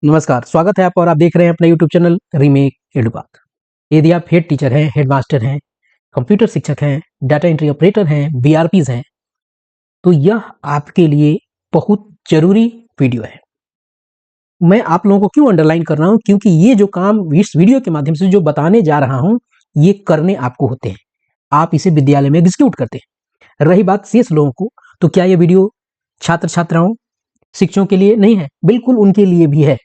नमस्कार, स्वागत है आपका और आप देख रहे हैं अपना यूट्यूब चैनल रीमेक एडुपाथ। यदि आप हेड टीचर हैं, हेडमास्टर हैं, कंप्यूटर शिक्षक हैं, डाटा एंट्री ऑपरेटर हैं, बीआरपीज़ हैं, तो यह आपके लिए बहुत ज़रूरी वीडियो है। मैं आप लोगों को क्यों अंडरलाइन कर रहा हूँ? क्योंकि ये जो काम इस वीडियो के माध्यम से जो बताने जा रहा हूँ, ये करने आपको होते हैं। आप इसे विद्यालय में एग्जीक्यूट करते हैं। रही बात शेष लोगों को, तो क्या ये वीडियो छात्र-छात्राओं, शिक्षकों के लिए नहीं है? बिल्कुल उनके लिए भी है।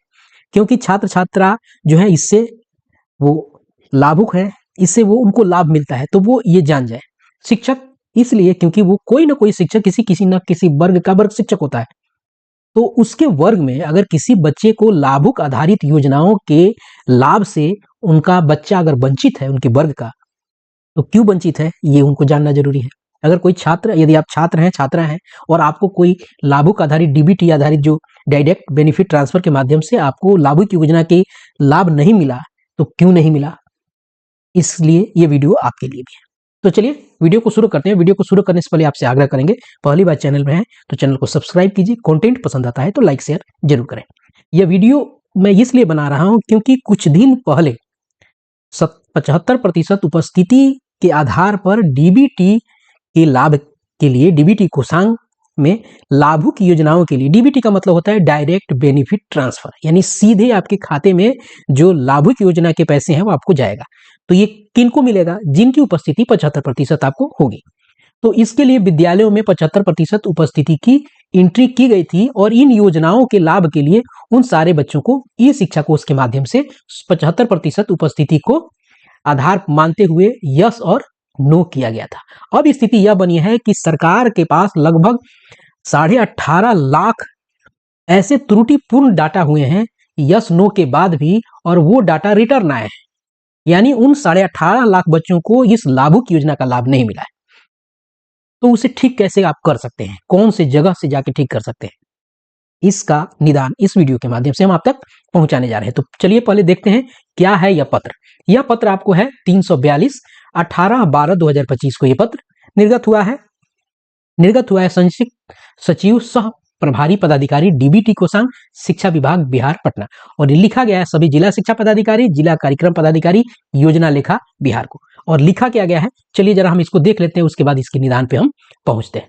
क्योंकि छात्र-छात्रा जो है इससे वो लाभुक हैं, इससे वो उनको लाभ मिलता है, तो वो ये जान जाएँ। शिक्षक इसलिए क्योंकि वो कोई न कोई शिक्षक किसी न किसी वर्ग का वर्ग शिक्षक होता है। तो उसके वर्ग में अगर किसी बच्चे को लाभुक आधारित योजनाओं के लाभ से उनका बच्चा अगर वंचित है उनके वर्ग का, तो क्यों वंचित है, ये उनको जानना ज़रूरी है। अगर कोई छात्र यदि आप छात्र हैं, छात्रा हैं और आपको कोई लाभुक आधारित डीबीटी आधारित जो डायरेक्ट बेनिफिट ट्रांसफर के माध्यम से आपको लाभुक योजना के लाभ नहीं मिला, तो क्यों नहीं मिला? इसलिए ये वीडियो आपके लिए भी है। तो चलिए वीडियो को शुरू करते हैं। वीडियो को शुरू करने से पहले आपसे आग्रह करेंगे, पहली बार चैनल में हैं तो चैनल को सब्सक्राइब कीजिए, कंटेंट पसंद आता है तो लाइक शेयर ज़रूर करें। यह वीडियो मैं इसलिए बना रहा हूँ क्योंकि कुछ दिन पहले 75% उपस्थिति के आधार पर डीबीटी के लाभ के लिए डीबीटी कोषांग में लाभुक योजनाओं के लिए, डीबीटी का मतलब होता है डायरेक्ट बेनिफिट ट्रांसफर, यानी सीधे आपके खाते में जो लाभुक योजना के पैसे हैं वो आपको जाएगा। तो ये किनको मिलेगा? जिनकी उपस्थिति 75% आपको होगी। तो इसके लिए विद्यालयों में 75% उपस्थिति की एंट्री की गई थी और इन योजनाओं के लाभ के लिए उन सारे बच्चों को ई शिक्षा कोष के माध्यम से 75% उपस्थिति को आधार मानते हुए यस और नो किया गया था। अब स्थिति यह बनी है कि सरकार के पास लगभग 18.5 लाख ऐसे त्रुटिपूर्ण डाटा हुए हैं यस नो के बाद भी, और वो डाटा रिटर्न आए हैं, यानी उन 18.5 लाख बच्चों को इस लाभुक योजना का लाभ नहीं मिला है। तो उसे ठीक कैसे आप कर सकते हैं? कौन से जगह से जाके ठीक कर सकते हैं? इसका निदान इस वीडियो के माध्यम से हम आप तक पहुंचाने जा रहे हैं। तो चलिए पहले देखते हैं क्या है यह पत्र। यह पत्र आपको है 342 18/12/2025 को यह पत्र निर्गत हुआ है संक्षिप्त सचिव सह प्रभारी पदाधिकारी डीबीटी कोषांग शिक्षा विभाग बिहार पटना, और लिखा गया है सभी जिला शिक्षा पदाधिकारी, जिला कार्यक्रम पदाधिकारी, योजना लेखा बिहार को। और लिखा क्या गया है, चलिए जरा हम इसको देख लेते हैं, उसके बाद इसके निदान पे हम पहुंचते हैं।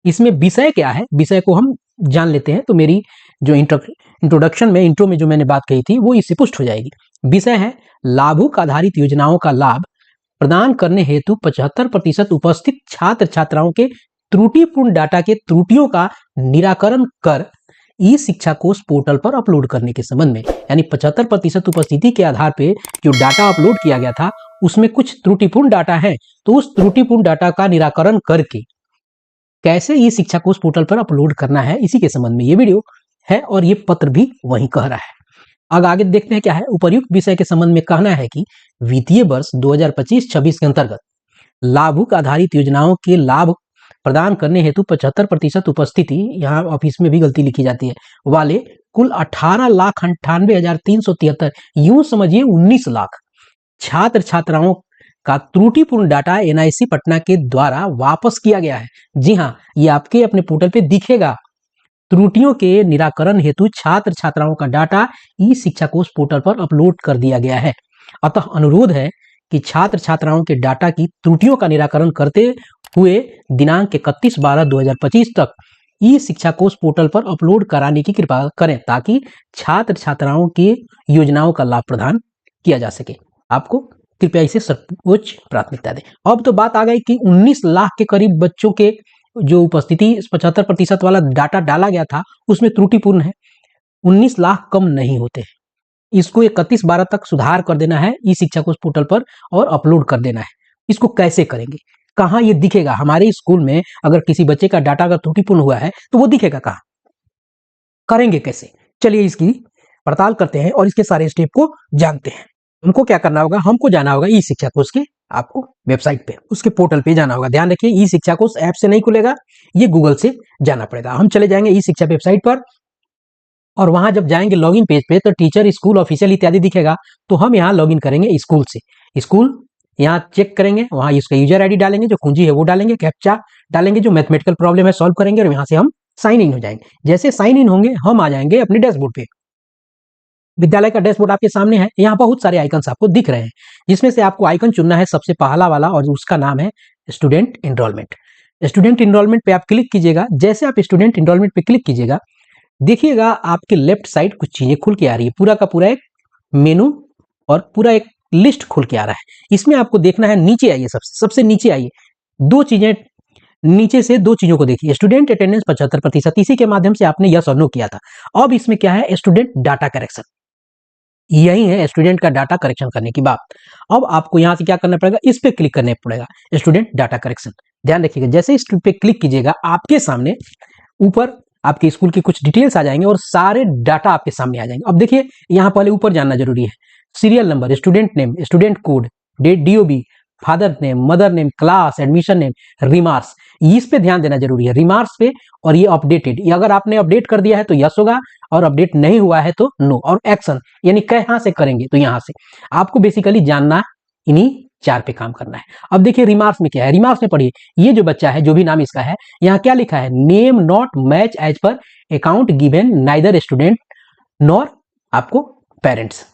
इसमें विषय क्या है, विषय को हम जान लेते हैं तो मेरी जो इंट्रोडक्शन में इंट्रो में जो मैंने बात कही थी वो इससे पुष्ट हो जाएगी। विषय है लाभुक आधारित योजनाओं का लाभ प्रदान करने हेतु 75% उपस्थित छात्र छात्राओं के त्रुटिपूर्ण डाटा के त्रुटियों का निराकरण कर ई शिक्षा कोष पोर्टल पर अपलोड करने के संबंध में, यानी 75% उपस्थिति के आधार पे जो डाटा अपलोड किया गया था उसमें कुछ त्रुटिपूर्ण डाटा है, तो उस त्रुटिपूर्ण डाटा का निराकरण करके कैसे ये शिक्षा कोष पोर्टल पर अपलोड करना है, इसी के संबंध में ये वीडियो है और ये पत्र भी वही कह रहा है। अब आगे देखते हैं क्या है। उपर्युक्त विषय के संबंध में कहना है कि वित्तीय वर्ष 2025-26 के अंतर्गत लाभुक आधारित योजनाओं के लाभ प्रदान करने हेतु 75% उपस्थिति, यहाँ ऑफिस में भी गलती लिखी जाती है, वाले कुल 18,98,373, यूं समझिए 19 लाख छात्र छात्राओं का त्रुटिपूर्ण डाटा एनआईसी पटना के द्वारा वापस किया गया है। जी हाँ, ये आपके अपने पोर्टल पे दिखेगा। त्रुटियों के निराकरण हेतु छात्र छात्राओं का डाटा ई शिक्षा कोष पोर्टल पर अपलोड कर दिया गया है। अतः अनुरोध है कि छात्र छात्राओं के डाटा की त्रुटियों का निराकरण करते हुए दिनांक 31/12/2025 तक ई शिक्षा कोष पोर्टल पर अपलोड कराने की कृपा करें, ताकि छात्र छात्राओं की योजनाओं का लाभ प्रदान किया जा सके। आपको कृपया इसे सर्वोच्च प्राथमिकता दें। अब तो बात आ गई कि 19 लाख के करीब बच्चों के जो उपस्थिति 75% वाला डाटा डाला गया था उसमें त्रुटिपूर्ण है। 19 लाख कम नहीं होते, इसको 31/12 तक सुधार कर देना है ई शिक्षा कोष पोर्टल पर और अपलोड कर देना है। इसको कैसे करेंगे, कहाँ ये दिखेगा? हमारे स्कूल में अगर किसी बच्चे का डाटा अगर त्रुटिपूर्ण हुआ है तो वो दिखेगा कहाँ, करेंगे कैसे? चलिए इसकी पड़ताल करते हैं और इसके सारे स्टेप को जानते हैं। हमको क्या करना होगा, हमको जाना होगा ई शिक्षा कोष के आपको वेबसाइट पे, उसके पोर्टल पे जाना होगा। ध्यान रखिए ई शिक्षा कोष ऐप से नहीं खुलेगा, ये गूगल से जाना पड़ेगा। हम चले जाएंगे ई शिक्षा वेबसाइट पर और वहां जब जाएंगे लॉगिन पेज पे तो टीचर, स्कूल, ऑफिशियल इत्यादि दिखेगा, तो हम यहाँ लॉगिन करेंगे स्कूल से। स्कूल यहाँ चेक करेंगे, वहां इसका यूजर आईडी डालेंगे, जो कुंजी है वो डालेंगे, कैप्चा डालेंगे, जो मैथमेटिकल प्रॉब्लम है सॉल्व करेंगे और यहाँ से हम साइन इन हो जाएंगे। जैसे साइन इन होंगे हम आ जाएंगे अपने डैशबोर्ड पे। विद्यालय का डैशबोर्ड आपके सामने है। यहाँ बहुत सारे आइकन्स आपको दिख रहे हैं, जिसमें से आपको आइकन चुनना है सबसे पहला वाला, और उसका नाम है स्टूडेंट एनरोलमेंट। स्टूडेंट एनरोलमेंट पे आप क्लिक कीजिएगा। जैसे आप स्टूडेंट एनरोलमेंट पे क्लिक कीजिएगा, देखिएगा आपके लेफ्ट साइड कुछ चीजें खुल के आ रही है। पूरा का पूरा एक मेनू और पूरा एक लिस्ट खुल के आ रहा है। इसमें आपको देखना है, नीचे आइए, सबसे नीचे आइए, दो चीजें नीचे से, दो चीजों को देखिए। स्टूडेंट अटेंडेंस 75%, इसी के माध्यम से आपने यस और नो किया था। अब इसमें क्या है, स्टूडेंट डाटा करेक्शन, यही है स्टूडेंट का डाटा करेक्शन करने की बात। अब आपको यहां से क्या करना पड़ेगा, इस पे क्लिक करना पड़ेगा, स्टूडेंट डाटा करेक्शन। ध्यान रखिएगा, जैसे इस पे क्लिक कीजिएगा, आपके सामने ऊपर आपके स्कूल की कुछ डिटेल्स आ जाएंगे और सारे डाटा आपके सामने आ जाएंगे। अब देखिए, यहां पहले ऊपर जानना जरूरी है, serial number, student name, student code, date, DOB, father name, mother name, class, admission name, remarks, इस पे ध्यान देना जरूरी है, रिमार्क्स पे। और ये अपडेटेड, ये अगर आपने अपडेट कर दिया है तो यस होगा, और अपडेट नहीं हुआ है तो नो। और एक्शन यानी कहां से करेंगे, तो यहां से आपको बेसिकली जानना, इन्हीं 4 पे काम करना है। अब देखिए रिमार्क्स में क्या है, रिमार्क्स में पढ़िए, ये जो बच्चा है, जो भी नाम इसका है, यहाँ क्या लिखा है, name not match as per account given neither student nor आपको पेरेंट्स।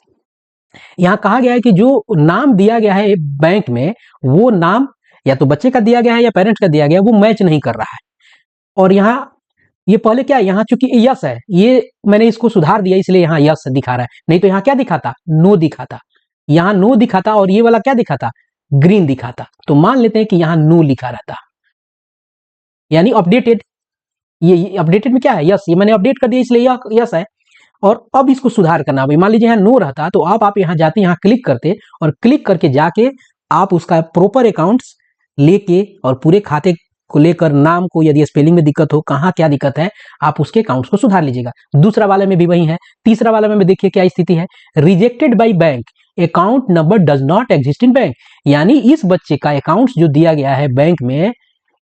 यहां कहा गया है कि जो नाम दिया गया है बैंक में, वो नाम या तो बच्चे का दिया गया है या पेरेंट्स का दिया गया है, वो मैच नहीं कर रहा है। और यहाँ ये पहले क्या है, यहाँ चूंकि यस है, ये मैंने इसको सुधार दिया, इसलिए यहाँ यस दिखा रहा है, नहीं तो यहाँ क्या दिखाता, नो दिखाता। यहाँ नो दिखाता और ये वाला क्या दिखाता, ग्रीन दिखाता। तो मान लेते हैं कि यहाँ नो लिखा रहता, यानी अपडेटेड। ये अपडेटेड में क्या है, यस, ये मैंने अपडेट कर दिया इसलिए यस है। और अब इसको सुधार करना, भाई मान लीजिए यहाँ नो रहता, तो आप यहाँ जाते, यहाँ क्लिक करते, और क्लिक करके जाके आप उसका प्रॉपर अकाउंट्स लेके और पूरे खाते को लेकर, नाम को यदि स्पेलिंग में दिक्कत हो, कहाँ क्या दिक्कत है, आप उसके अकाउंट्स को सुधार लीजिएगा। दूसरा वाले में भी वही है। तीसरा वाले में देखिए क्या स्थिति है, rejected by bank, account number does not exist in bank, यानी इस बच्चे का अकाउंट जो दिया गया है बैंक में,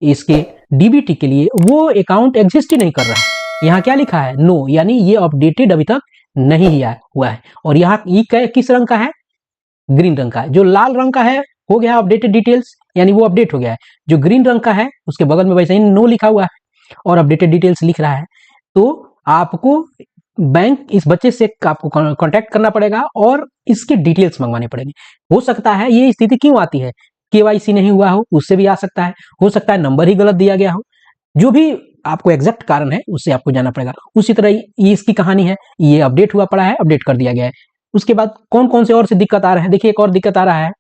इसके डीबीटी के लिए, वो अकाउंट एग्जिस्ट ही नहीं कर रहा है। यहाँ क्या लिखा है, नो, यानी ये अपडेटेड अभी तक नहीं हुआ है। और यहाँ ये किस रंग का है, ग्रीन रंग का है। जो लाल रंग का है हो गया अपडेटेड डिटेल्स, यानी वो अपडेट हो गया है। जो ग्रीन रंग का है उसके बगल में वैसे ही नो लिखा हुआ है और अपडेटेड डिटेल्स लिख रहा है। तो आपको बैंक, इस बच्चे से आपको कांटेक्ट करना पड़ेगा और इसके डिटेल्स मंगवाने पड़ेंगे। हो सकता है ये स्थिति क्यों आती है, केवाईसी नहीं हुआ हो, उससे भी आ सकता है। हो सकता है नंबर ही गलत दिया गया हो। जो भी आपको एग्जैक्ट कारण है उससे आपको जाना पड़ेगा। उसी तरह ये इसकी कहानी है, ये अपडेट हुआ पड़ा है, अपडेट कर दिया गया है। उसके बाद कौन कौन से और से दिक्कत आ रहे हैं, देखिए एक और दिक्कत आ रहा है।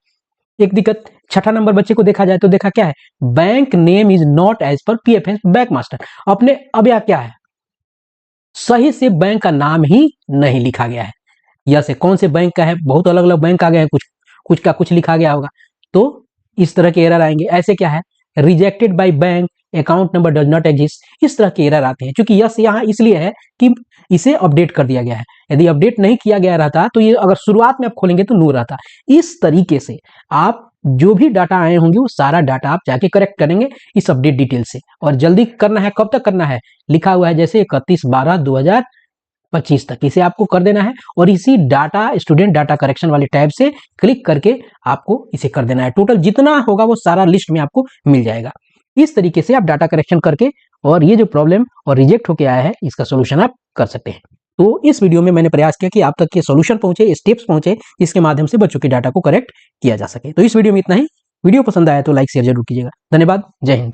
एक दिक्कत, 6ठा नंबर बच्चे को देखा जाए तो देखा क्या है, bank name is not as per PFS bank master. अपने अब यह क्या है, सही से बैंक का नाम ही नहीं लिखा गया है। या से कौन से बैंक का है, बहुत अलग अलग बैंक आ गए हैं, कुछ का कुछ लिखा गया होगा, तो इस तरह के एरर आएंगे। ऐसे क्या है, rejected by bank, account number does not exist, इस तरह के एरर आते हैं। क्योंकि यस यहाँ इसलिए है कि इसे अपडेट कर दिया गया है। यदि अपडेट नहीं किया गया रहता तो ये अगर शुरुआत में आप खोलेंगे तो नो रहता। इस तरीके से आप जो भी डाटा आए होंगे वो सारा डाटा आप जाके करेक्ट करेंगे इस अपडेट डिटेल से। और जल्दी करना है, कब तक करना है, लिखा हुआ है जैसे 31/12/2025 तक इसे आपको कर देना है। और इसी डाटा, स्टूडेंट डाटा करेक्शन वाले टैब से क्लिक करके आपको इसे कर देना है। टोटल जितना होगा वो सारा लिस्ट में आपको मिल जाएगा। इस तरीके से आप डाटा करेक्शन करके और ये जो प्रॉब्लम और रिजेक्ट होके आया है इसका सोल्यूशन आप कर सकते हैं। तो इस वीडियो में मैंने प्रयास किया कि आप तक ये सोल्यूशन पहुंचे, स्टेप्स पहुंचे, इसके माध्यम से बच्चों के डाटा को करेक्ट किया जा सके। तो इस वीडियो में इतना ही। वीडियो पसंद आया तो लाइक शेयर जरूर कीजिएगा। धन्यवाद। जय हिंद।